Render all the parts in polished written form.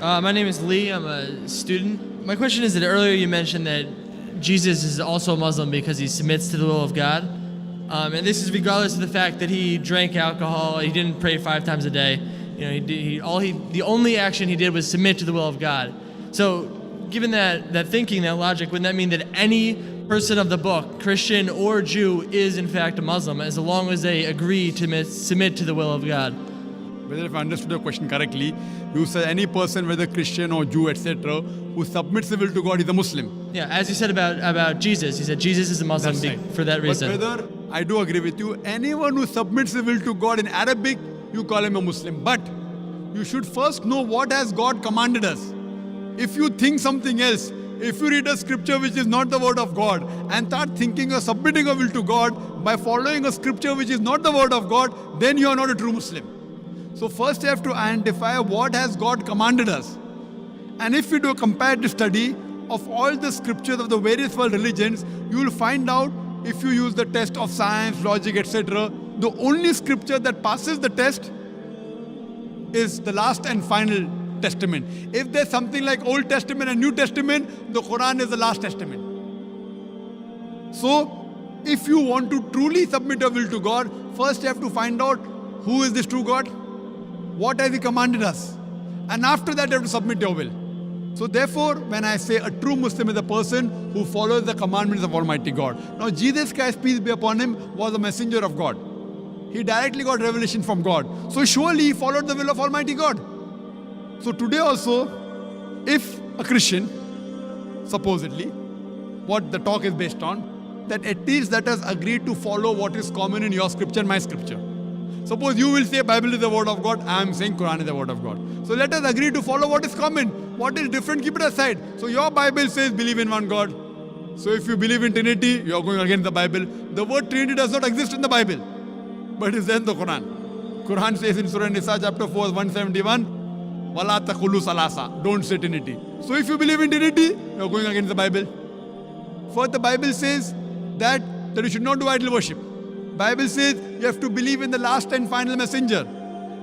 My name is Lee. I'm a student. My question is that earlier you mentioned that Jesus is also Muslim because he submits to the will of God. And this is regardless of the fact that he drank alcohol, he didn't pray 5 times a day. You know, the only action he did was submit to the will of God. So, given that thinking, that logic, wouldn't that mean that any person of the book, Christian or Jew, is in fact a Muslim, as long as they agree to submit to the will of God? Whether if I understood your question correctly, you said any person, whether Christian or Jew, etc., who submits the will to God is a Muslim. Yeah, as you said about Jesus, you said Jesus is a Muslim for that reason. But whether, I do agree with you, anyone who submits the will to God in Arabic, you call him a Muslim. But you should first know what has God commanded us. If you think something else, if you read a scripture which is not the word of God and start thinking or submitting a will to God by following a scripture which is not the word of God, then you are not a true Muslim. So first you have to identify what has God commanded us. And if you do a comparative study of all the scriptures of the various world religions, you will find out, if you use the test of science, logic, etc., the only scripture that passes the test is the last and final testament. If there's something like Old Testament and New Testament, the Quran is the last testament. So, if you want to truly submit your will to God, first you have to find out who is this true God, what has He commanded us, and after that you have to submit your will. So therefore, when I say a true Muslim is a person who follows the commandments of Almighty God. Now Jesus Christ, peace be upon Him, was a messenger of God. He directly got revelation from God. So surely He followed the will of Almighty God. So today also, if a Christian, supposedly, what the talk is based on, that at least let us agree to follow what is common in your scripture and my scripture. Suppose you will say Bible is the word of God, I am saying Quran is the word of God. So let us agree to follow what is common. What is different, keep it aside. So your Bible says believe in one God. So if you believe in Trinity, you are going against the Bible. The word Trinity does not exist in the Bible, but is in the Quran. Quran says in Surah Nisa chapter 4 171, Wala taqulu salasa, don't say Trinity. So if you believe in Trinity, you are going against the Bible. First, the Bible says that you should not do idol worship. Bible says you have to believe in the last and final messenger.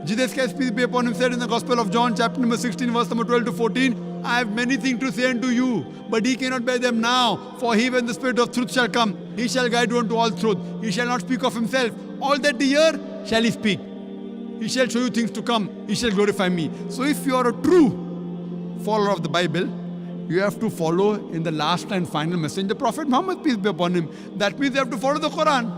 Jesus Christ, peace be upon Him, said in the Gospel of John, chapter number 16, verse number 12 to 14, I have many things to say unto you, but ye cannot bear them now. For He, when the Spirit of truth shall come, He shall guide you unto all truth. He shall not speak of Himself. All that ye hear shall He speak. He shall show you things to come. He shall glorify me. So if you are a true follower of the Bible, you have to follow in the last and final messenger, Prophet Muhammad, peace be upon him. That means you have to follow the Quran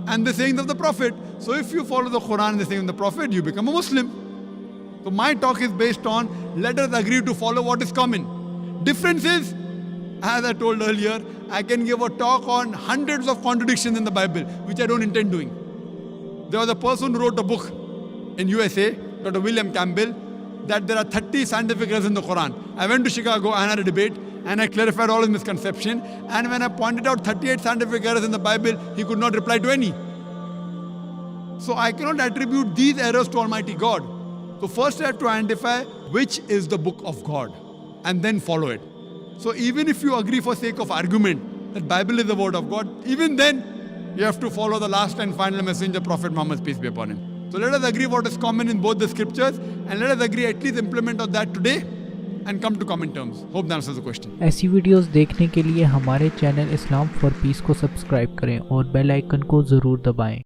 and the sayings of the Prophet. So if you follow the Quran and the sayings of the Prophet, you become a Muslim. So my talk is based on, let us agree to follow what is common. Difference is, as I told earlier, I can give a talk on hundreds of contradictions in the Bible, which I don't intend doing. There was a person who wrote a book in USA, Dr. William Campbell, that there are 30 scientific errors in the Quran. I went to Chicago and had a debate, and I clarified all his misconception. And when I pointed out 38 scientific errors in the Bible, he could not reply to any. So I cannot attribute these errors to Almighty God. So first I have to identify which is the book of God, and then follow it. So even if you agree for sake of argument that Bible is the word of God, even then you have to follow the last and final messenger, Prophet Muhammad, peace be upon him. So let us agree what is common in both the scriptures, and let us agree at least implement of that today and come to common terms. Hope that answers the question. ऐसी videos देखने के लिए हमारे channel Islam for piece को subscribe करें और bell icon को ज़रूर दबाएं।